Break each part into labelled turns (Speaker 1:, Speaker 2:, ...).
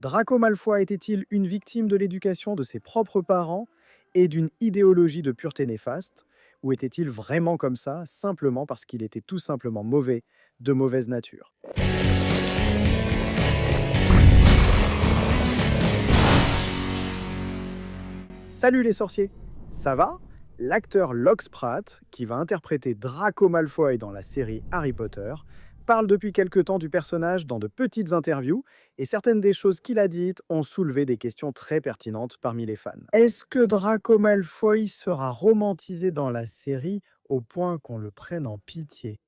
Speaker 1: Draco Malfoy était-il une victime de l'éducation de ses propres parents et d'une idéologie de pureté néfaste, ou était-il vraiment comme ça, simplement parce qu'il était tout simplement mauvais, de mauvaise nature? Salut les sorciers! Ça va? L'acteur Locke Spratt, qui va interpréter Draco Malfoy dans la série Harry Potter, parle depuis quelque temps du personnage dans de petites interviews, et certaines des choses qu'il a dites ont soulevé des questions très pertinentes parmi les fans. Est-ce que Draco Malfoy sera romantisé dans la série au point qu'on le prenne en pitié?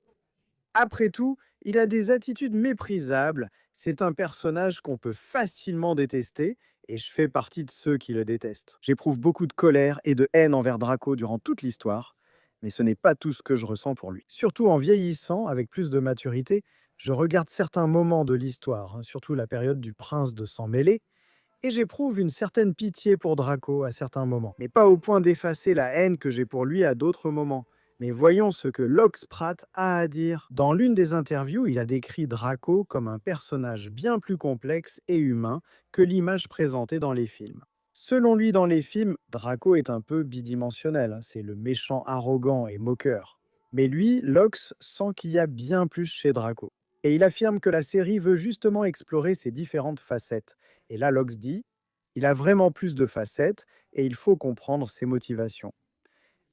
Speaker 1: Après tout, il a des attitudes méprisables, c'est un personnage qu'on peut facilement détester, et je fais partie de ceux qui le détestent. J'éprouve beaucoup de colère et de haine envers Draco durant toute l'histoire, mais ce n'est pas tout ce que je ressens pour lui. Surtout en vieillissant, avec plus de maturité, je regarde certains moments de l'histoire, surtout la période du prince de sang mêlé, et j'éprouve une certaine pitié pour Draco à certains moments, mais pas au point d'effacer la haine que j'ai pour lui à d'autres moments. Mais voyons ce que Locke Spratt a à dire. Dans l'une des interviews, il a décrit Draco comme un personnage bien plus complexe et humain que l'image présentée dans les films. Selon lui, dans les films, Draco est un peu bidimensionnel, c'est le méchant arrogant et moqueur. Mais lui, Locke, sent qu'il y a bien plus chez Draco. Et il affirme que la série veut justement explorer ces différentes facettes. Et là, Locke dit, il a vraiment plus de facettes et il faut comprendre ses motivations.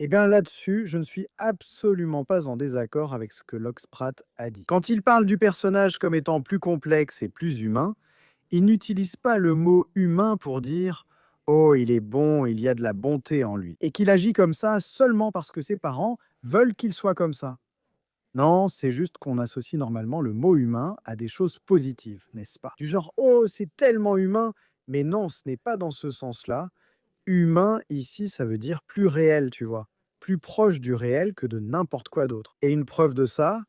Speaker 1: Eh bien là-dessus, je ne suis absolument pas en désaccord avec ce que Locke Spratt a dit. Quand il parle du personnage comme étant plus complexe et plus humain, il n'utilise pas le mot humain pour dire «Oh, il est bon, il y a de la bonté en lui», et qu'il agit comme ça seulement parce que ses parents veulent qu'il soit comme ça. Non, c'est juste qu'on associe normalement le mot humain à des choses positives, n'est-ce pas? Du genre «Oh, c'est tellement humain», mais non, ce n'est pas dans ce sens-là. Humain, ici, ça veut dire plus réel, tu vois. Plus proche du réel que de n'importe quoi d'autre. Et une preuve de ça,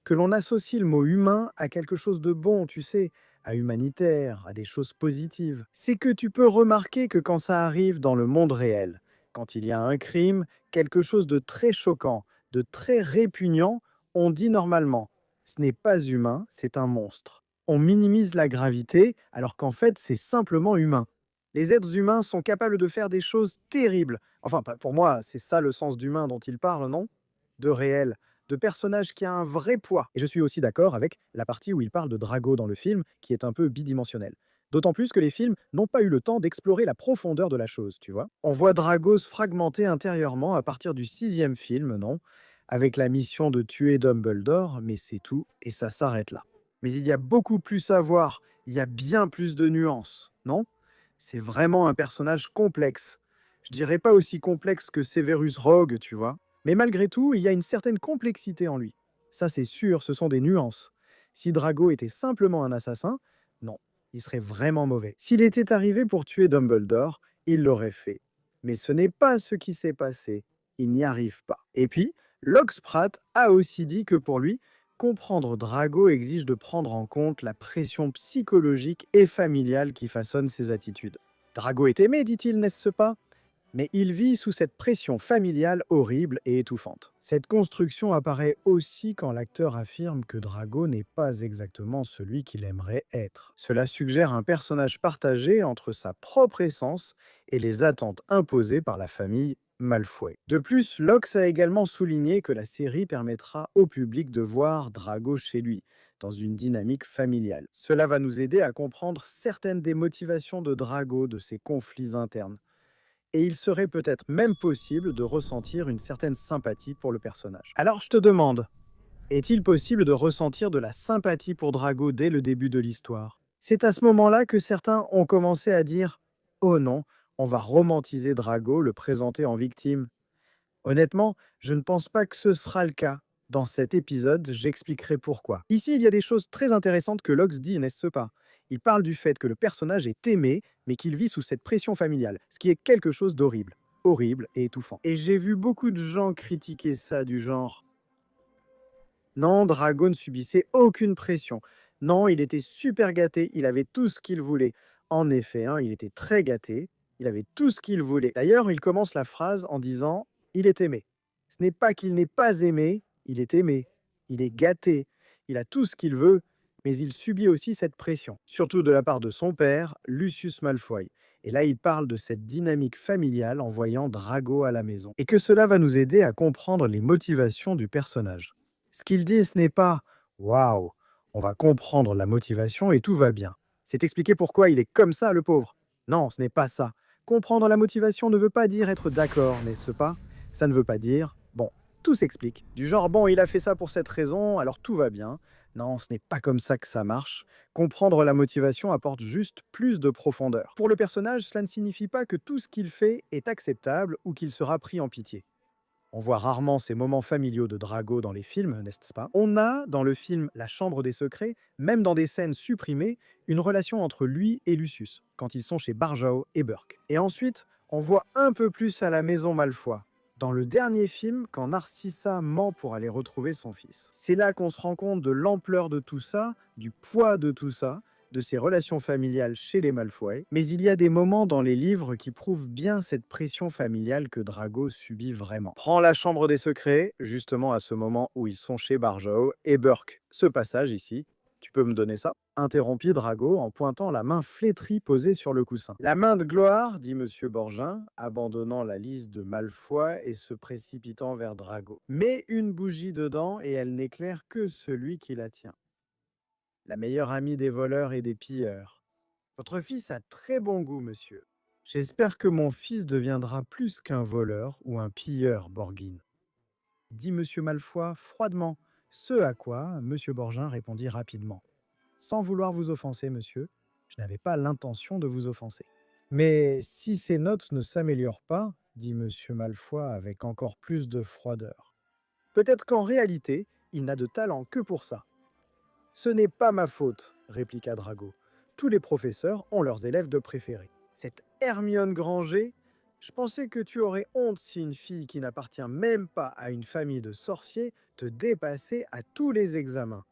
Speaker 1: que l'on associe le mot humain à quelque chose de bon, tu sais, à humanitaire, à des choses positives. C'est que tu peux remarquer que quand ça arrive dans le monde réel, quand il y a un crime, quelque chose de très choquant, de très répugnant, on dit normalement, ce n'est pas humain, c'est un monstre. On minimise la gravité alors qu'en fait c'est simplement humain. Les êtres humains sont capables de faire des choses terribles. Enfin, pour moi, c'est ça le sens d'humain dont il parle, non? De réel, de personnage qui a un vrai poids. Et je suis aussi d'accord avec la partie où il parle de Drago dans le film, qui est un peu bidimensionnel. D'autant plus que les films n'ont pas eu le temps d'explorer la profondeur de la chose, tu vois. On voit Drago se fragmenter intérieurement à partir du sixième film, non? Avec la mission de tuer Dumbledore, mais c'est tout, et ça s'arrête là. Mais il y a beaucoup plus à voir, il y a bien plus de nuances, non? C'est vraiment un personnage complexe. Je dirais pas aussi complexe que Severus Rogue, tu vois. Mais malgré tout, il y a une certaine complexité en lui. Ça, c'est sûr, ce sont des nuances. Si Drago était simplement un assassin, non, il serait vraiment mauvais. S'il était arrivé pour tuer Dumbledore, il l'aurait fait. Mais ce n'est pas ce qui s'est passé. Il n'y arrive pas. Et puis, Locke Spratt a aussi dit que pour lui, comprendre Drago exige de prendre en compte la pression psychologique et familiale qui façonne ses attitudes. Drago est aimé, dit-il, n'est-ce pas? Mais il vit sous cette pression familiale horrible et étouffante. Cette construction apparaît aussi quand l'acteur affirme que Drago n'est pas exactement celui qu'il aimerait être. Cela suggère un personnage partagé entre sa propre essence et les attentes imposées par la famille Malfoy. De plus, Locke a également souligné que la série permettra au public de voir Drago chez lui, dans une dynamique familiale. Cela va nous aider à comprendre certaines des motivations de Drago, de ses conflits internes, et il serait peut-être même possible de ressentir une certaine sympathie pour le personnage. Alors je te demande, est-il possible de ressentir de la sympathie pour Drago dès le début de l'histoire? C'est à ce moment-là que certains ont commencé à dire «Oh non, on va romantiser Drago, le présenter en victime». Honnêtement, je ne pense pas que ce sera le cas. Dans cet épisode, j'expliquerai pourquoi. Ici, il y a des choses très intéressantes que Locke dit, n'est-ce pas? Il parle du fait que le personnage est aimé, mais qu'il vit sous cette pression familiale, ce qui est quelque chose d'horrible. Horrible et étouffant. Et j'ai vu beaucoup de gens critiquer ça du genre «Non, Drago ne subissait aucune pression. Non, il était super gâté, il avait tout ce qu'il voulait». En effet, hein, il était très gâté, il avait tout ce qu'il voulait. D'ailleurs, il commence la phrase en disant «Il est aimé». Ce n'est pas qu'il n'est pas aimé, il est aimé. Il est gâté, il a tout ce qu'il veut, Mais il subit aussi cette pression, surtout de la part de son père, Lucius Malfoy. Et là, il parle de cette dynamique familiale en voyant Drago à la maison. Et que cela va nous aider à comprendre les motivations du personnage. Ce qu'il dit, ce n'est pas «Waouh, on va comprendre la motivation et tout va bien». C'est expliquer pourquoi il est comme ça, le pauvre. Non, ce n'est pas ça. Comprendre la motivation ne veut pas dire être d'accord, n'est-ce pas? Ça ne veut pas dire «bon, tout s'explique». Du genre «bon, il a fait ça pour cette raison, alors tout va bien». Non, ce n'est pas comme ça que ça marche. Comprendre la motivation apporte juste plus de profondeur. Pour le personnage, cela ne signifie pas que tout ce qu'il fait est acceptable ou qu'il sera pris en pitié. On voit rarement ces moments familiaux de Drago dans les films, n'est-ce pas? On a, dans le film La Chambre des Secrets, même dans des scènes supprimées, une relation entre lui et Lucius, quand ils sont chez Barjow et Burke. Et ensuite, on voit un peu plus à la maison Malfoy, dans le dernier film, quand Narcissa ment pour aller retrouver son fils. C'est là qu'on se rend compte de l'ampleur de tout ça, du poids de tout ça, de ses relations familiales chez les Malfoy, mais il y a des moments dans les livres qui prouvent bien cette pression familiale que Drago subit vraiment. Prends la Chambre des Secrets, justement à ce moment où ils sont chez Barjow, et Burke. Ce passage ici, tu peux me donner ça? Interrompit Drago en pointant la main flétrie posée sur le coussin. La main de gloire, dit Monsieur Borgin, abandonnant la liste de Malfoy et se précipitant vers Drago. Mets une bougie dedans et elle n'éclaire que celui qui la tient. La meilleure amie des voleurs et des pilleurs. Votre fils a très bon goût, monsieur. J'espère que mon fils deviendra plus qu'un voleur ou un pilleur, Borgin, dit monsieur Malfoy froidement, ce à quoi monsieur Borgin répondit rapidement. Sans vouloir vous offenser, monsieur, je n'avais pas l'intention de vous offenser. Mais si ces notes ne s'améliorent pas, dit monsieur Malfoy avec encore plus de froideur, peut-être qu'en réalité, il n'a de talent que pour ça. Ce n'est pas ma faute, répliqua Drago. Tous les professeurs ont leurs élèves de préférés. Cette Hermione Granger, je pensais que tu aurais honte si une fille qui n'appartient même pas à une famille de sorciers te dépassait à tous les examens,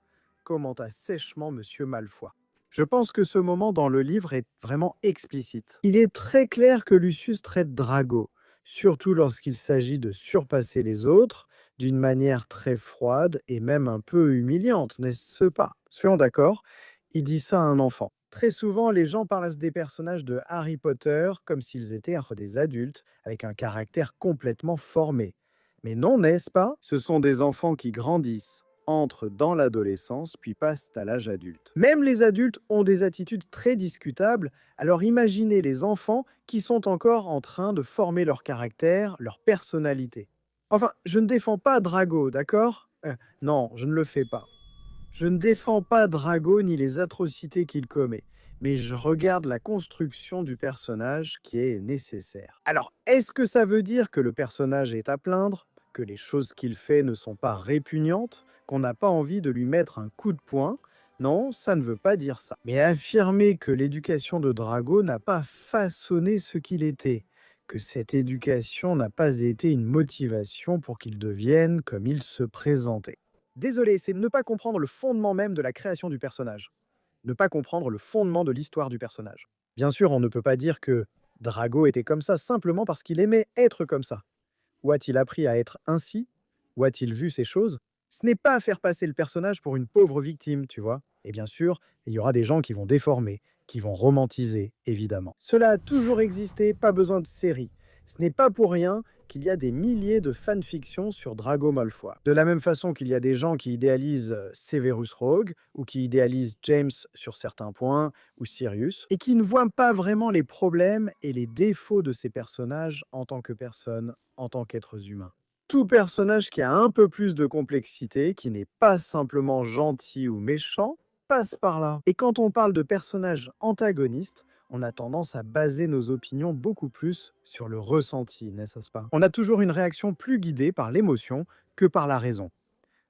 Speaker 1: commenta sèchement monsieur Malfoy. Je pense que ce moment dans le livre est vraiment explicite. Il est très clair que Lucius traite Drago, surtout lorsqu'il s'agit de surpasser les autres, d'une manière très froide et même un peu humiliante, n'est-ce pas? Soyons d'accord, il dit ça à un enfant. Très souvent, les gens parlent des personnages de Harry Potter comme s'ils étaient des adultes avec un caractère complètement formé. Mais non, n'est-ce pas? Ce sont des enfants qui grandissent, entrent dans l'adolescence, puis passent à l'âge adulte. Même les adultes ont des attitudes très discutables, alors imaginez les enfants qui sont encore en train de former leur caractère, leur personnalité. Enfin, je ne défends pas Drago, d'accord? Non, je ne le fais pas. Je ne défends pas Drago ni les atrocités qu'il commet, mais je regarde la construction du personnage qui est nécessaire. Alors, est-ce que ça veut dire que le personnage est à plaindre, que les choses qu'il fait ne sont pas répugnantes, qu'on n'a pas envie de lui mettre un coup de poing? Non, ça ne veut pas dire ça. Mais affirmer que l'éducation de Drago n'a pas façonné ce qu'il était, que cette éducation n'a pas été une motivation pour qu'il devienne comme il se présentait. Désolé, c'est ne pas comprendre le fondement même de la création du personnage. Ne pas comprendre le fondement de l'histoire du personnage. Bien sûr, on ne peut pas dire que Drago était comme ça simplement parce qu'il aimait être comme ça. Où a-t-il appris à être ainsi? Où a-t-il vu ces choses? Ce n'est pas faire passer le personnage pour une pauvre victime, tu vois. Et bien sûr, il y aura des gens qui vont déformer, qui vont romantiser, évidemment. Cela a toujours existé, pas besoin de série. Ce n'est pas pour rien qu'il y a des milliers de fanfictions sur Drago Malfoy. De la même façon qu'il y a des gens qui idéalisent Severus Rogue, ou qui idéalisent James sur certains points, ou Sirius, et qui ne voient pas vraiment les problèmes et les défauts de ces personnages en tant que personnes, en tant qu'êtres humains. Tout personnage qui a un peu plus de complexité, qui n'est pas simplement gentil ou méchant, passe par là. Et quand on parle de personnages antagonistes, on a tendance à baser nos opinions beaucoup plus sur le ressenti, n'est-ce pas? On a toujours une réaction plus guidée par l'émotion que par la raison.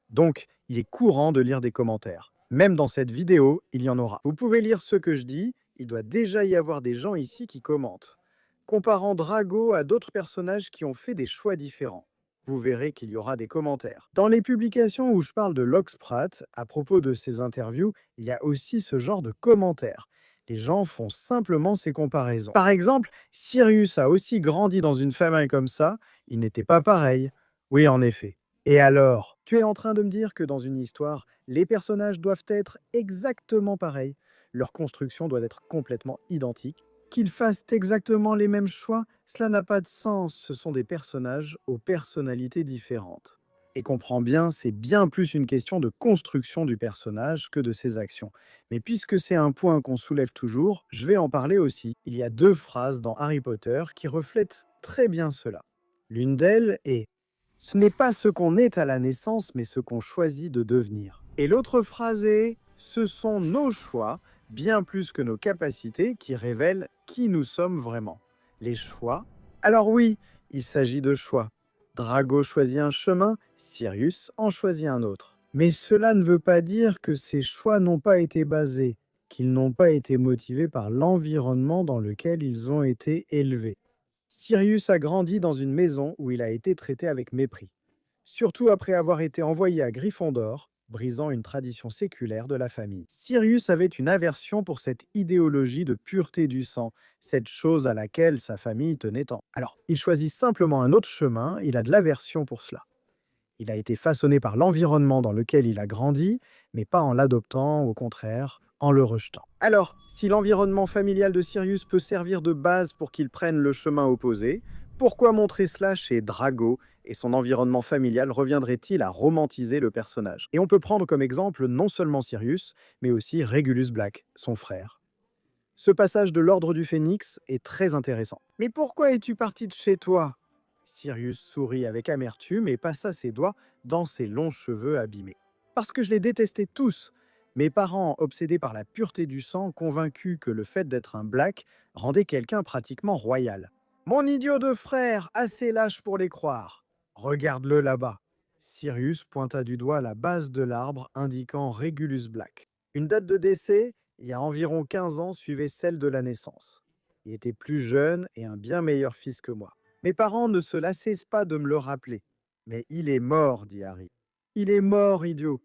Speaker 1: Donc, il est courant de lire des commentaires. Même dans cette vidéo, il y en aura. Vous pouvez lire ce que je dis, il doit déjà y avoir des gens ici qui commentent, comparant Drago à d'autres personnages qui ont fait des choix différents. Vous verrez qu'il y aura des commentaires. Dans les publications où je parle de Locke Spratt, à propos de ses interviews, il y a aussi ce genre de commentaires. Les gens font simplement ces comparaisons. Par exemple, Sirius a aussi grandi dans une famille comme ça, il n'était pas pareil. Oui, en effet. Et alors, tu es en train de me dire que dans une histoire, les personnages doivent être exactement pareils, leur construction doit être complètement identique, qu'ils fassent exactement les mêmes choix, cela n'a pas de sens, ce sont des personnages aux personnalités différentes. Et comprends bien, c'est bien plus une question de construction du personnage que de ses actions. Mais puisque c'est un point qu'on soulève toujours, je vais en parler aussi. Il y a deux phrases dans Harry Potter qui reflètent très bien cela. L'une d'elles est ce n'est pas ce qu'on est à la naissance, mais ce qu'on choisit de devenir. Et l'autre phrase est ce sont nos choix, bien plus que nos capacités, qui révèlent qui nous sommes vraiment. Les choix. Alors oui, il s'agit de choix. Drago choisit un chemin, Sirius en choisit un autre. Mais cela ne veut pas dire que ces choix n'ont pas été basés, qu'ils n'ont pas été motivés par l'environnement dans lequel ils ont été élevés. Sirius a grandi dans une maison où il a été traité avec mépris, surtout après avoir été envoyé à Gryffondor, brisant une tradition séculaire de la famille. Sirius avait une aversion pour cette idéologie de pureté du sang, cette chose à laquelle sa famille tenait tant. Alors, il choisit simplement un autre chemin, il a de l'aversion pour cela. Il a été façonné par l'environnement dans lequel il a grandi, mais pas en l'adoptant, au contraire, en le rejetant. Alors, si l'environnement familial de Sirius peut servir de base pour qu'il prenne le chemin opposé, pourquoi montrer cela chez Drago et son environnement familial reviendrait-il à romantiser le personnage? Et on peut prendre comme exemple non seulement Sirius, mais aussi Regulus Black, son frère. Ce passage de l'Ordre du Phénix est très intéressant. Mais pourquoi es-tu parti de chez toi? Sirius sourit avec amertume et passa ses doigts dans ses longs cheveux abîmés. Parce que je les détestais tous. Mes parents, obsédés par la pureté du sang, convaincus que le fait d'être un black rendait quelqu'un pratiquement royal. Mon idiot de frère, assez lâche pour les croire. Regarde-le là-bas. Sirius pointa du doigt la base de l'arbre indiquant Regulus Black. Une date de décès, il y a environ 15 ans, suivait celle de la naissance. Il était plus jeune et un bien meilleur fils que moi. Mes parents ne se lassaient pas de me le rappeler. Mais il est mort, dit Harry. Il est mort, idiot.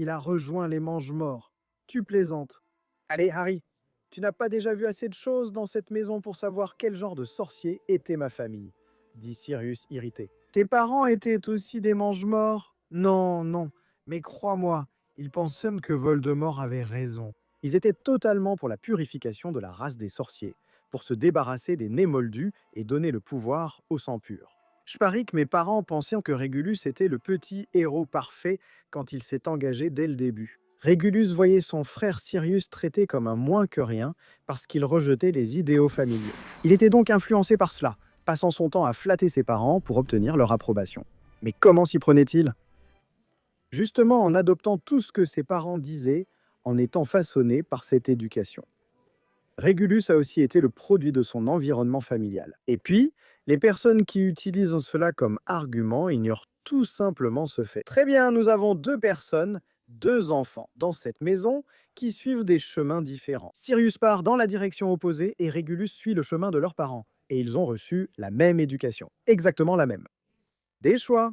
Speaker 1: Il a rejoint les mange-morts. Tu plaisantes. Allez, Harry, tu n'as pas déjà vu assez de choses dans cette maison pour savoir quel genre de sorcier était ma famille, dit Sirius irrité. Tes parents étaient aussi des mange-morts? Non, non, mais crois-moi, ils pensaient que Voldemort avait raison. Ils étaient totalement pour la purification de la race des sorciers, pour se débarrasser des nez moldus et donner le pouvoir au sang pur. Je parie que mes parents pensaient que Régulus était le petit héros parfait quand il s'est engagé dès le début. Régulus voyait son frère Sirius traité comme un moins que rien parce qu'il rejetait les idéaux familiaux. Il était donc influencé par cela, passant son temps à flatter ses parents pour obtenir leur approbation. Mais comment s'y prenait-il? Justement en adoptant tout ce que ses parents disaient, en étant façonné par cette éducation. Régulus a aussi été le produit de son environnement familial. Et puis, les personnes qui utilisent cela comme argument ignorent tout simplement ce fait. Très bien, nous avons deux personnes, deux enfants, dans cette maison qui suivent des chemins différents. Sirius part dans la direction opposée et Régulus suit le chemin de leurs parents. Et ils ont reçu la même éducation. Exactement la même. Des choix.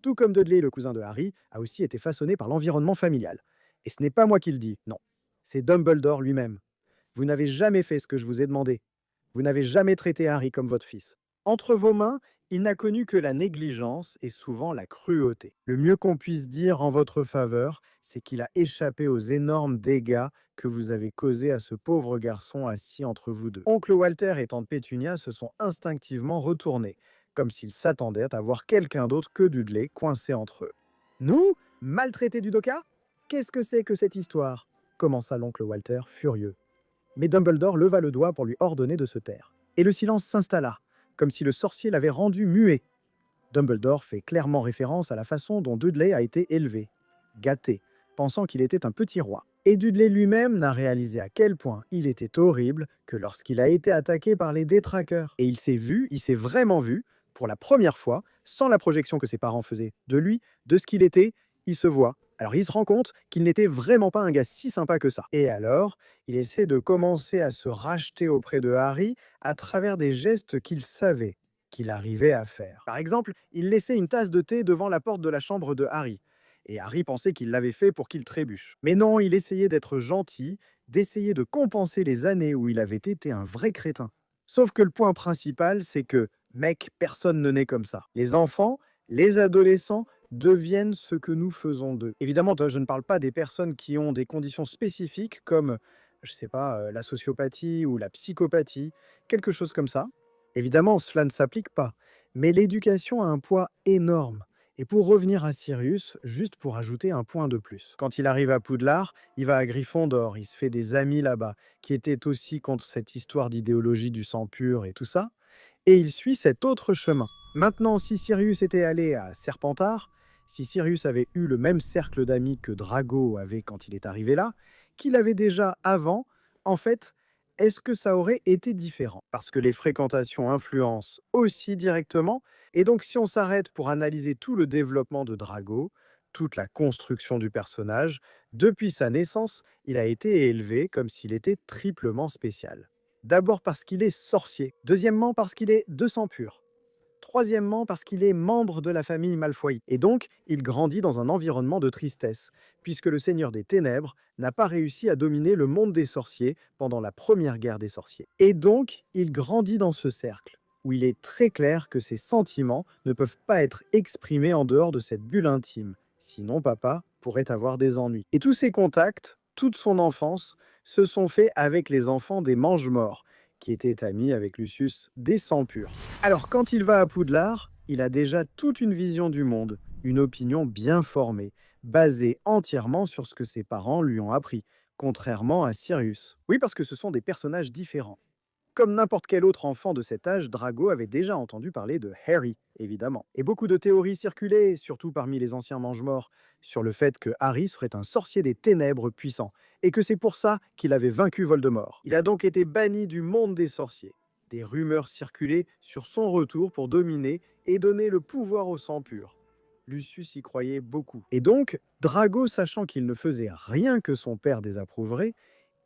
Speaker 1: Tout comme Dudley, le cousin de Harry, a aussi été façonné par l'environnement familial. Et ce n'est pas moi qui le dis, non. C'est Dumbledore lui-même. Vous n'avez jamais fait ce que je vous ai demandé. Vous n'avez jamais traité Harry comme votre fils. Entre vos mains, il n'a connu que la négligence et souvent la cruauté. Le mieux qu'on puisse dire en votre faveur, c'est qu'il a échappé aux énormes dégâts que vous avez causés à ce pauvre garçon assis entre vous deux. Oncle Walter et tante Pétunia se sont instinctivement retournés, comme s'ils s'attendaient à voir quelqu'un d'autre que Dudley coincé entre eux. Nous? Maltraités du Doka? Qu'est-ce que c'est que cette histoire? Commença l'oncle Walter, furieux. Mais Dumbledore leva le doigt pour lui ordonner de se taire. Et le silence s'installa, comme si le sorcier l'avait rendu muet. Dumbledore fait clairement référence à la façon dont Dudley a été élevé, gâté, pensant qu'il était un petit roi. Et Dudley lui-même n'a réalisé à quel point il était horrible que lorsqu'il a été attaqué par les détraqueurs. Et il s'est vraiment vu, pour la première fois, sans la projection que ses parents faisaient de lui, de ce qu'il était, il se voit. Alors il se rend compte qu'il n'était vraiment pas un gars si sympa que ça. Et alors, il essaie de commencer à se racheter auprès de Harry à travers des gestes qu'il savait qu'il arrivait à faire. Par exemple, il laissait une tasse de thé devant la porte de la chambre de Harry. Et Harry pensait qu'il l'avait fait pour qu'il trébuche. Mais non, il essayait d'être gentil, d'essayer de compenser les années où il avait été un vrai crétin. Sauf que le point principal, c'est que, mec, personne ne naît comme ça. Les enfants Les adolescents deviennent ce que nous faisons d'eux. Évidemment, je ne parle pas des personnes qui ont des conditions spécifiques comme, je sais pas, la sociopathie ou la psychopathie, quelque chose comme ça. Évidemment, cela ne s'applique pas, mais l'éducation a un poids énorme. Et pour revenir à Sirius, juste pour ajouter un point de plus. Quand il arrive à Poudlard, il va à Gryffondor, il se fait des amis là-bas, qui étaient aussi contre cette histoire d'idéologie du sang pur et tout ça, et il suit cet autre chemin. Maintenant, si Sirius était allé à Serpentard, si Sirius avait eu le même cercle d'amis que Drago avait quand il est arrivé là, qu'il avait déjà avant, en fait, est-ce que ça aurait été différent? Parce que les fréquentations influencent aussi directement, et donc si on s'arrête pour analyser tout le développement de Drago, toute la construction du personnage, depuis sa naissance, il a été élevé comme s'il était triplement spécial. D'abord parce qu'il est sorcier. Deuxièmement parce qu'il est de sang pur. Troisièmement parce qu'il est membre de la famille Malfoy. Et donc, il grandit dans un environnement de tristesse, puisque le Seigneur des Ténèbres n'a pas réussi à dominer le monde des sorciers pendant la première guerre des sorciers. Et donc, il grandit dans ce cercle, où il est très clair que ses sentiments ne peuvent pas être exprimés en dehors de cette bulle intime. Sinon, papa pourrait avoir des ennuis. Et tous ses contacts, toute son enfance, se sont faits avec les enfants des Mange-Morts, qui étaient amis avec Lucius des Sangs Purs. Alors quand il va à Poudlard, il a déjà toute une vision du monde, une opinion bien formée, basée entièrement sur ce que ses parents lui ont appris, contrairement à Sirius. Oui, parce que ce sont des personnages différents. Comme n'importe quel autre enfant de cet âge, Drago avait déjà entendu parler de Harry, évidemment. Et beaucoup de théories circulaient, surtout parmi les anciens mange-morts, sur le fait que Harry serait un sorcier des ténèbres puissant, et que c'est pour ça qu'il avait vaincu Voldemort. Il a donc été banni du monde des sorciers. Des rumeurs circulaient sur son retour pour dominer et donner le pouvoir au sang pur. Lucius y croyait beaucoup. Et donc, Drago, sachant qu'il ne faisait rien que son père désapprouverait,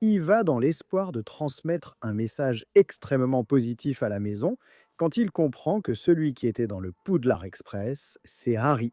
Speaker 1: y va dans l'espoir de transmettre un message extrêmement positif à la maison quand il comprend que celui qui était dans le Poudlard Express, c'est Harry.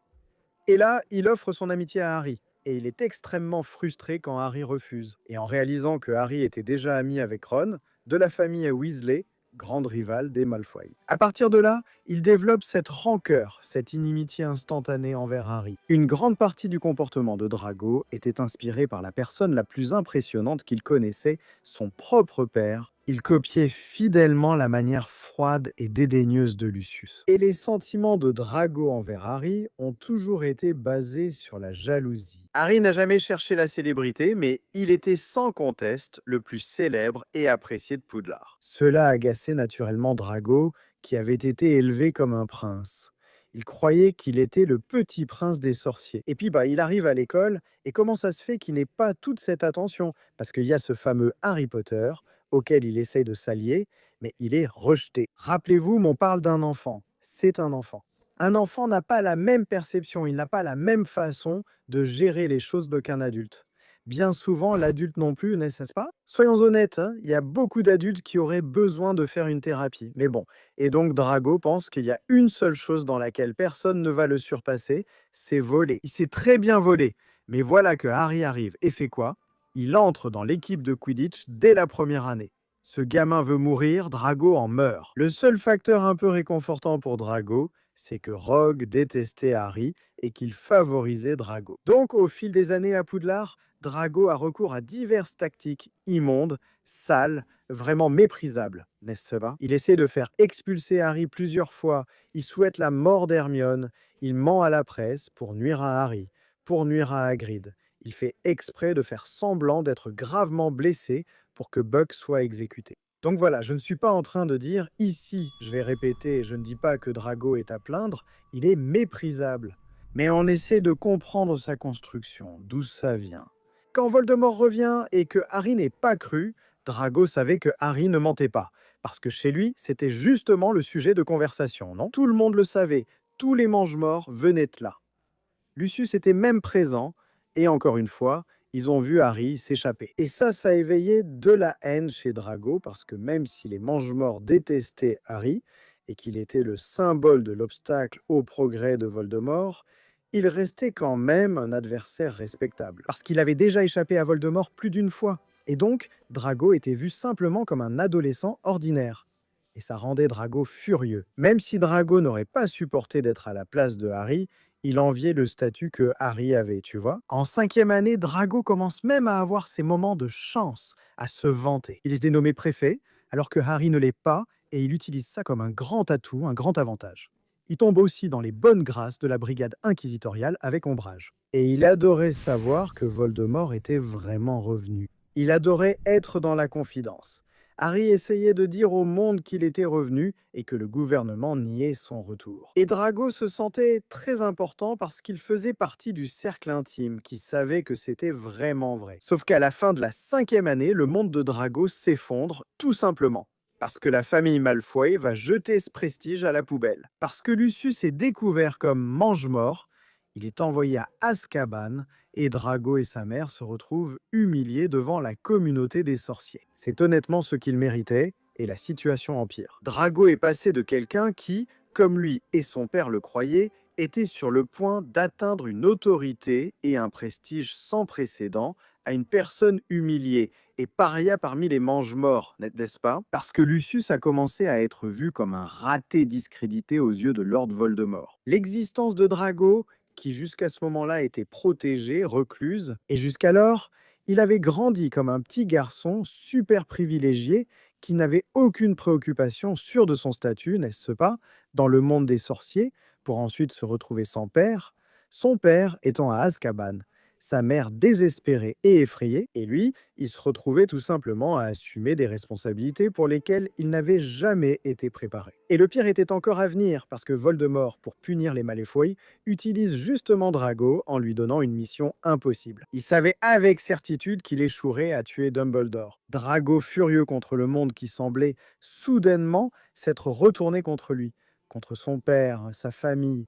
Speaker 1: Et là, il offre son amitié à Harry. Et il est extrêmement frustré quand Harry refuse. Et en réalisant que Harry était déjà ami avec Ron, de la famille Weasley, grande rivale des Malfoy. À partir de là, il développe cette rancœur, cette inimitié instantanée envers Harry. Une grande partie du comportement de Drago était inspirée par la personne la plus impressionnante qu'il connaissait, son propre père. Il copiait fidèlement la manière froide et dédaigneuse de Lucius. Et les sentiments de Drago envers Harry ont toujours été basés sur la jalousie. Harry n'a jamais cherché la célébrité, mais il était sans conteste le plus célèbre et apprécié de Poudlard. Cela agaçait naturellement Drago, qui avait été élevé comme un prince. Il croyait qu'il était le petit prince des sorciers. Et puis, il arrive à l'école, et comment ça se fait qu'il n'ait pas toute cette attention? Parce qu'il y a ce fameux Harry Potter, auquel il essaye de s'allier, mais il est rejeté. Rappelez-vous, on parle d'un enfant. C'est un enfant. Un enfant n'a pas la même perception, il n'a pas la même façon de gérer les choses qu'un adulte. Bien souvent, l'adulte non plus, n'est-ce pas? Soyons honnêtes, hein, il y a beaucoup d'adultes qui auraient besoin de faire une thérapie. Mais bon, et donc Drago pense qu'il y a une seule chose dans laquelle personne ne va le surpasser, c'est voler. Il sait très bien voler. Mais voilà que Harry arrive et fait quoi? Il entre dans l'équipe de Quidditch dès la première année. Ce gamin veut mourir, Drago en meurt. Le seul facteur un peu réconfortant pour Drago, c'est que Rogue détestait Harry et qu'il favorisait Drago. Donc, au fil des années à Poudlard, Drago a recours à diverses tactiques immondes, sales, vraiment méprisables, n'est-ce pas? Il essaie de faire expulser Harry plusieurs fois, il souhaite la mort d'Hermione, il ment à la presse pour nuire à Harry, pour nuire à Hagrid. Il fait exprès de faire semblant d'être gravement blessé pour que Buck soit exécuté. Donc voilà, je ne suis pas en train de dire ici, je vais répéter, je ne dis pas que Drago est à plaindre, il est méprisable. Mais on essaie de comprendre sa construction, d'où ça vient. Quand Voldemort revient et que Harry n'est pas cru, Drago savait que Harry ne mentait pas. Parce que chez lui, c'était justement le sujet de conversation, non? Tout le monde le savait, tous les mange-morts venaient de là. Lucius était même présent, et encore une fois, ils ont vu Harry s'échapper. Et ça a éveillé de la haine chez Drago, parce que même si les mange-morts détestaient Harry, et qu'il était le symbole de l'obstacle au progrès de Voldemort, il restait quand même un adversaire respectable. Parce qu'il avait déjà échappé à Voldemort plus d'une fois. Et donc, Drago était vu simplement comme un adolescent ordinaire. Et ça rendait Drago furieux. Même si Drago n'aurait pas supporté d'être à la place de Harry, il enviait le statut que Harry avait, tu vois. En 5e année, Drago commence même à avoir ses moments de chance, à se vanter. Il est dénommé préfet, alors que Harry ne l'est pas, et il utilise ça comme un grand atout, un grand avantage. Il tombe aussi dans les bonnes grâces de la brigade inquisitoriale avec Ombrage. Et il adorait savoir que Voldemort était vraiment revenu. Il adorait être dans la confidence. Harry essayait de dire au monde qu'il était revenu et que le gouvernement niait son retour. Et Drago se sentait très important parce qu'il faisait partie du cercle intime qui savait que c'était vraiment vrai. Sauf qu'à la fin de la 5e année, le monde de Drago s'effondre tout simplement. Parce que la famille Malfoy va jeter ce prestige à la poubelle. Parce que Lucius est découvert comme mange-mort, il est envoyé à Azkaban et Drago et sa mère se retrouvent humiliés devant la communauté des sorciers. C'est honnêtement ce qu'il méritait et la situation empire. Drago est passé de quelqu'un qui, comme lui et son père le croyaient, était sur le point d'atteindre une autorité et un prestige sans précédent à une personne humiliée et paria parmi les mange-morts, n'est-ce pas? Parce que Lucius a commencé à être vu comme un raté discrédité aux yeux de Lord Voldemort. L'existence de Drago, qui jusqu'à ce moment-là était protégée, recluse, et jusqu'alors, il avait grandi comme un petit garçon super privilégié qui n'avait aucune préoccupation, sûr de son statut, n'est-ce pas, dans le monde des sorciers, pour ensuite se retrouver sans père, son père étant à Azkaban, sa mère désespérée et effrayée, et lui, il se retrouvait tout simplement à assumer des responsabilités pour lesquelles il n'avait jamais été préparé. Et le pire était encore à venir, parce que Voldemort, pour punir les Malfoy, utilise justement Drago en lui donnant une mission impossible. Il savait avec certitude qu'il échouerait à tuer Dumbledore. Drago, furieux contre le monde qui semblait soudainement s'être retourné contre lui, contre son père, sa famille.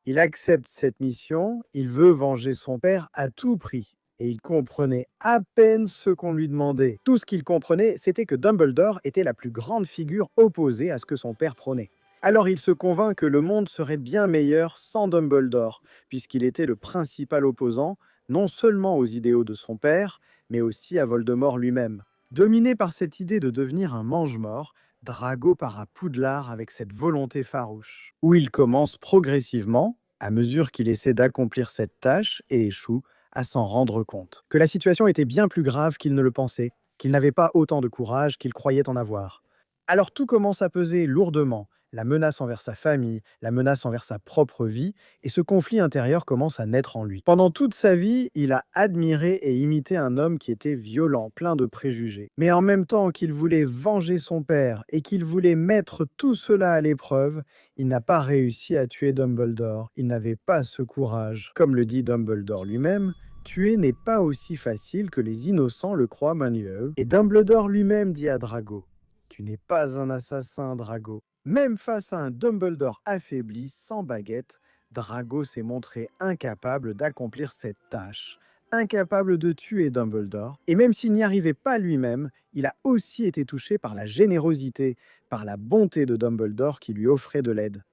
Speaker 1: Il accepte cette mission, il veut venger son père à tout prix. Et il comprenait à peine ce qu'on lui demandait. Tout ce qu'il comprenait, c'était que Dumbledore était la plus grande figure opposée à ce que son père prônait. Alors il se convainc que le monde serait bien meilleur sans Dumbledore, puisqu'il était le principal opposant, non seulement aux idéaux de son père, mais aussi à Voldemort lui-même. Dominé par cette idée de devenir un mange-mort, Drago part à Poudlard avec cette volonté farouche, où il commence progressivement, à mesure qu'il essaie d'accomplir cette tâche et échoue, à s'en rendre compte. Que la situation était bien plus grave qu'il ne le pensait, qu'il n'avait pas autant de courage qu'il croyait en avoir. Alors tout commence à peser lourdement, la menace envers sa famille, la menace envers sa propre vie, et ce conflit intérieur commence à naître en lui. Pendant toute sa vie, il a admiré et imité un homme qui était violent, plein de préjugés. Mais en même temps qu'il voulait venger son père et qu'il voulait mettre tout cela à l'épreuve, il n'a pas réussi à tuer Dumbledore. Il n'avait pas ce courage. Comme le dit Dumbledore lui-même, tuer n'est pas aussi facile que les innocents le croient manuel. Et Dumbledore lui-même dit à Drago, tu n'es pas un assassin, Drago. Même face à un Dumbledore affaibli, sans baguette, Drago s'est montré incapable d'accomplir cette tâche, incapable de tuer Dumbledore, et même s'il n'y arrivait pas lui-même, il a aussi été touché par la générosité, par la bonté de Dumbledore qui lui offrait de l'aide.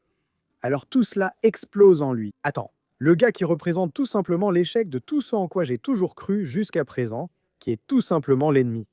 Speaker 1: Alors tout cela explose en lui. Attends, le gars qui représente tout simplement l'échec de tout ce en quoi j'ai toujours cru jusqu'à présent, qui est tout simplement l'ennemi.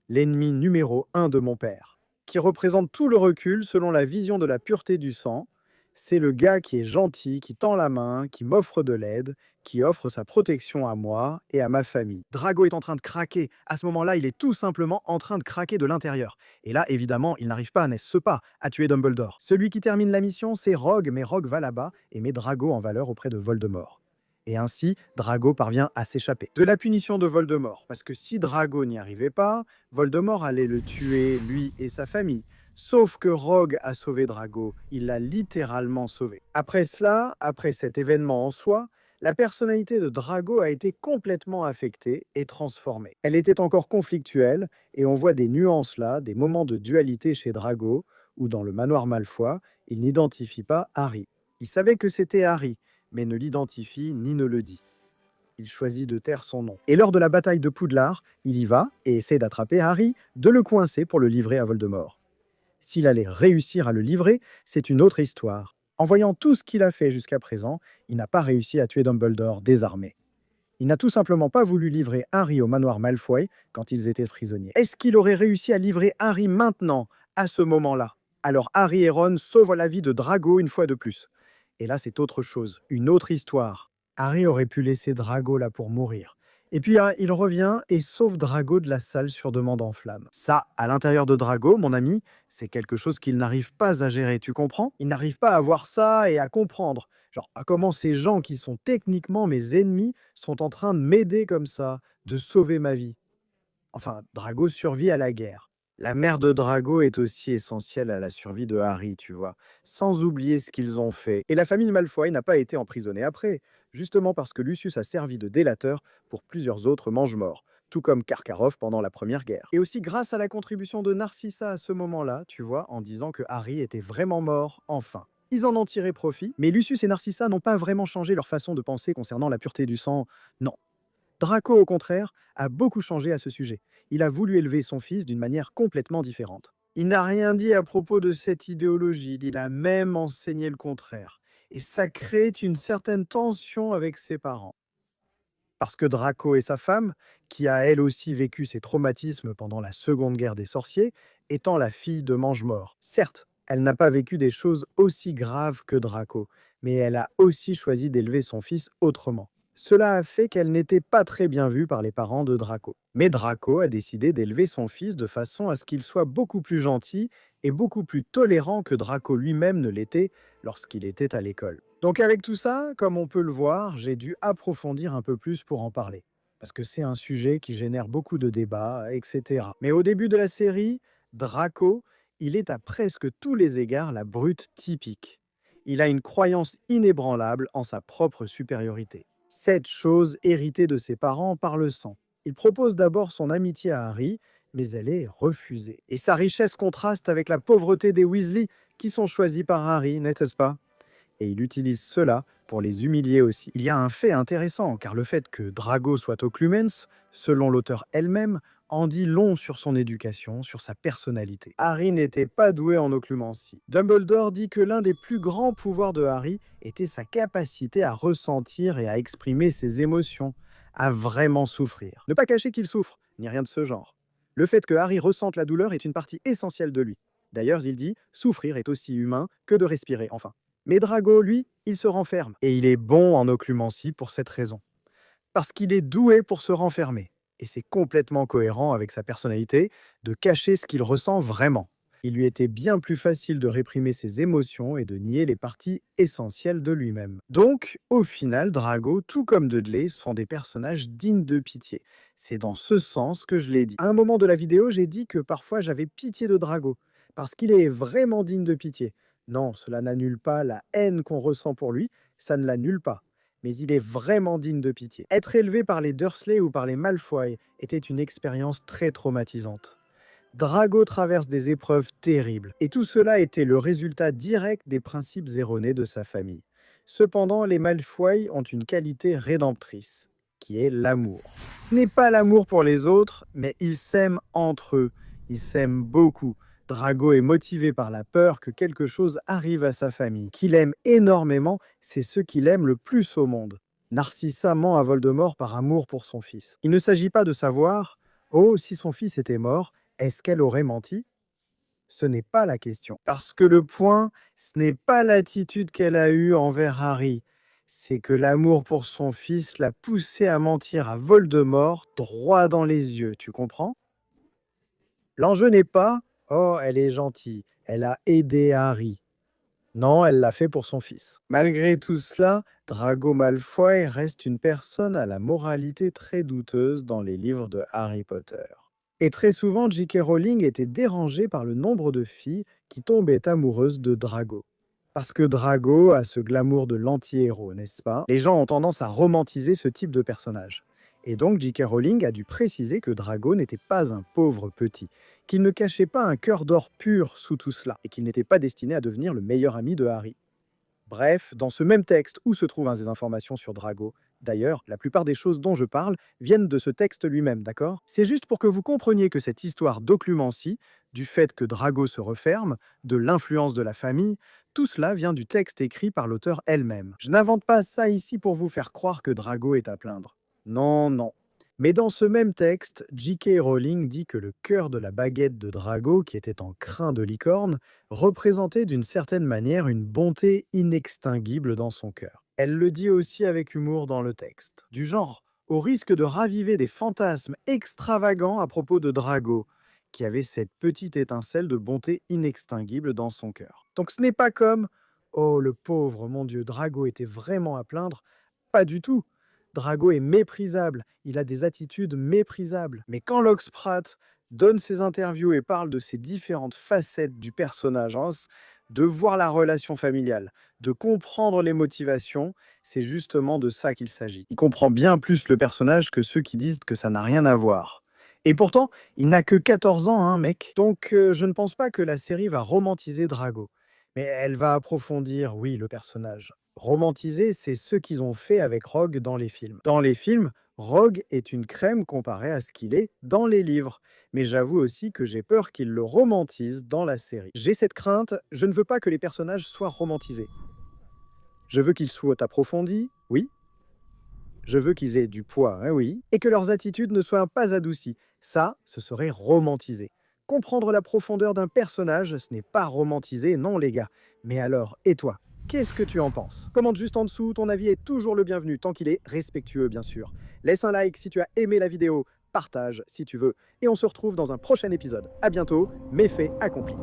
Speaker 1: L'ennemi numéro 1 de mon père, qui représente tout le recul selon la vision de la pureté du sang. C'est le gars qui est gentil, qui tend la main, qui m'offre de l'aide, qui offre sa protection à moi et à ma famille. Drago est en train de craquer. À ce moment-là, il est tout simplement en train de craquer de l'intérieur. Et là, évidemment, il n'arrive pas, n'est-ce pas, à tuer Dumbledore. Celui qui termine la mission, c'est Rogue, mais Rogue va là-bas et met Drago en valeur auprès de Voldemort. Et ainsi, Drago parvient à s'échapper de la punition de Voldemort. Parce que si Drago n'y arrivait pas, Voldemort allait le tuer, lui et sa famille. Sauf que Rogue a sauvé Drago, il l'a littéralement sauvé. Après cela, après cet événement en soi, la personnalité de Drago a été complètement affectée et transformée. Elle était encore conflictuelle, et on voit des nuances là, des moments de dualité chez Drago, où dans le manoir Malfoy, il n'identifie pas Harry. Il savait que c'était Harry, mais ne l'identifie ni ne le dit. Il choisit de taire son nom. Et lors de la bataille de Poudlard, il y va et essaie d'attraper Harry, de le coincer pour le livrer à Voldemort. S'il allait réussir à le livrer, c'est une autre histoire. En voyant tout ce qu'il a fait jusqu'à présent, il n'a pas réussi à tuer Dumbledore désarmé. Il n'a tout simplement pas voulu livrer Harry au manoir Malfoy quand ils étaient prisonniers. Est-ce qu'il aurait réussi à livrer Harry maintenant, à ce moment-là? Alors Harry et Ron sauvent la vie de Drago une fois de plus. Et là, c'est autre chose, une autre histoire. Harry aurait pu laisser Drago là pour mourir. Et puis il revient et sauve Drago de la salle sur demande en flammes. Ça, à l'intérieur de Drago, mon ami, c'est quelque chose qu'il n'arrive pas à gérer, tu comprends? Il n'arrive pas à voir ça et à comprendre. Genre, comment ces gens qui sont techniquement mes ennemis sont en train de m'aider comme ça, de sauver ma vie. Enfin, Drago survit à la guerre. La mère de Drago est aussi essentielle à la survie de Harry, tu vois, sans oublier ce qu'ils ont fait. Et la famille Malfoy n'a pas été emprisonnée après, justement parce que Lucius a servi de délateur pour plusieurs autres mange-morts, tout comme Karkaroff pendant la Première Guerre. Et aussi grâce à la contribution de Narcissa à ce moment-là, tu vois, en disant que Harry était vraiment mort, enfin. Ils en ont tiré profit, mais Lucius et Narcissa n'ont pas vraiment changé leur façon de penser concernant la pureté du sang. Non, Draco, au contraire, a beaucoup changé à ce sujet. Il a voulu élever son fils d'une manière complètement différente. Il n'a rien dit à propos de cette idéologie, il a même enseigné le contraire. Et ça crée une certaine tension avec ses parents. Parce que Draco et sa femme, qui a elle aussi vécu ses traumatismes pendant la Seconde Guerre des Sorciers, étant la fille de Mange-Mort. Certes, elle n'a pas vécu des choses aussi graves que Draco, mais elle a aussi choisi d'élever son fils autrement. Cela a fait qu'elle n'était pas très bien vue par les parents de Draco. Mais Draco a décidé d'élever son fils de façon à ce qu'il soit beaucoup plus gentil et beaucoup plus tolérant que Draco lui-même ne l'était lorsqu'il était à l'école. Donc avec tout ça, comme on peut le voir, j'ai dû approfondir un peu plus pour en parler. Parce que c'est un sujet qui génère beaucoup de débats, etc. Mais au début de la série, Draco, il est à presque tous les égards la brute typique. Il a une croyance inébranlable en sa propre supériorité. Cette chose héritée de ses parents par le sang. Il propose d'abord son amitié à Harry, mais elle est refusée. Et sa richesse contraste avec la pauvreté des Weasley, qui sont choisis par Harry, n'est-ce pas? Et il utilise cela pour les humilier aussi. Il y a un fait intéressant, car le fait que Drago soit Occlumens, selon l'auteur elle-même, en dit long sur son éducation, sur sa personnalité. Harry n'était pas doué en occlumencie. Dumbledore dit que l'un des plus grands pouvoirs de Harry était sa capacité à ressentir et à exprimer ses émotions, à vraiment souffrir. Ne pas cacher qu'il souffre, ni rien de ce genre. Le fait que Harry ressente la douleur est une partie essentielle de lui. D'ailleurs, il dit « souffrir est aussi humain que de respirer », enfin. Mais Drago, lui, il se renferme. Et il est bon en occlumencie pour cette raison. Parce qu'il est doué pour se renfermer. Et c'est complètement cohérent avec sa personnalité de cacher ce qu'il ressent vraiment. Il lui était bien plus facile de réprimer ses émotions et de nier les parties essentielles de lui-même. Donc, au final, Drago, tout comme Dudley, sont des personnages dignes de pitié. C'est dans ce sens que je l'ai dit. À un moment de la vidéo, j'ai dit que parfois j'avais pitié de Drago, parce qu'il est vraiment digne de pitié. Non, cela n'annule pas la haine qu'on ressent pour lui, ça ne l'annule pas. Mais il est vraiment digne de pitié. Être élevé par les Dursley ou par les Malfoy était une expérience très traumatisante. Drago traverse des épreuves terribles, et tout cela était le résultat direct des principes erronés de sa famille. Cependant, les Malfoy ont une qualité rédemptrice, qui est l'amour. Ce n'est pas l'amour pour les autres, mais ils s'aiment entre eux. Ils s'aiment beaucoup. Drago est motivé par la peur que quelque chose arrive à sa famille. Qu'il aime énormément, c'est ce qu'il aime le plus au monde. Narcissa ment à Voldemort par amour pour son fils. Il ne s'agit pas de savoir « Oh, si son fils était mort, est-ce qu'elle aurait menti ?» Ce n'est pas la question. Parce que le point, ce n'est pas l'attitude qu'elle a eue envers Harry. C'est que l'amour pour son fils l'a poussé à mentir à Voldemort droit dans les yeux, tu comprends? L'enjeu n'est pas « Oh, elle est gentille, elle a aidé Harry ». Non, elle l'a fait pour son fils. Malgré tout cela, Drago Malfoy reste une personne à la moralité très douteuse dans les livres de Harry Potter. Et très souvent, J.K. Rowling était dérangée par le nombre de filles qui tombaient amoureuses de Drago. Parce que Drago a ce glamour de l'anti-héros, n'est-ce pas? Les gens ont tendance à romantiser ce type de personnage. Et donc J.K. Rowling a dû préciser que Drago n'était pas un pauvre petit, qu'il ne cachait pas un cœur d'or pur sous tout cela, et qu'il n'était pas destiné à devenir le meilleur ami de Harry. Bref, dans ce même texte où se trouvent des informations sur Drago, d'ailleurs, la plupart des choses dont je parle viennent de ce texte lui-même, d'accord? C'est juste pour que vous compreniez que cette histoire d'occlumencie, du fait que Drago se referme, de l'influence de la famille, tout cela vient du texte écrit par l'auteur elle-même. Je n'invente pas ça ici pour vous faire croire que Drago est à plaindre. Non, non. Mais dans ce même texte, J.K. Rowling dit que le cœur de la baguette de Drago, qui était en crin de licorne, représentait d'une certaine manière une bonté inextinguible dans son cœur. Elle le dit aussi avec humour dans le texte. Du genre, au risque de raviver des fantasmes extravagants à propos de Drago, qui avait cette petite étincelle de bonté inextinguible dans son cœur. Donc ce n'est pas comme «Oh, le pauvre, mon Dieu, Drago était vraiment à plaindre». Pas du tout. Drago est méprisable, il a des attitudes méprisables. Mais quand Lox Pratt donne ses interviews et parle de ces différentes facettes du personnage, hein, de voir la relation familiale, de comprendre les motivations, c'est justement de ça qu'il s'agit. Il comprend bien plus le personnage que ceux qui disent que ça n'a rien à voir. Et pourtant, il n'a que 14 ans, hein, mec. Donc je ne pense pas que la série va romantiser Drago. Mais elle va approfondir, oui, le personnage. Romantiser, c'est ce qu'ils ont fait avec Rogue dans les films. Dans les films, Rogue est une crème comparée à ce qu'il est dans les livres. Mais j'avoue aussi que j'ai peur qu'ils le romantisent dans la série. J'ai cette crainte, je ne veux pas que les personnages soient romantisés. Je veux qu'ils soient approfondis, oui. Je veux qu'ils aient du poids, hein, oui. Et que leurs attitudes ne soient pas adoucies. Ça, ce serait romantiser. Comprendre la profondeur d'un personnage, ce n'est pas romantiser, non les gars. Mais alors, et toi? Qu'est-ce que tu en penses? Commente juste en dessous, ton avis est toujours le bienvenu, tant qu'il est respectueux bien sûr. Laisse un like si tu as aimé la vidéo, partage si tu veux, et on se retrouve dans un prochain épisode. À bientôt, méfait accompli.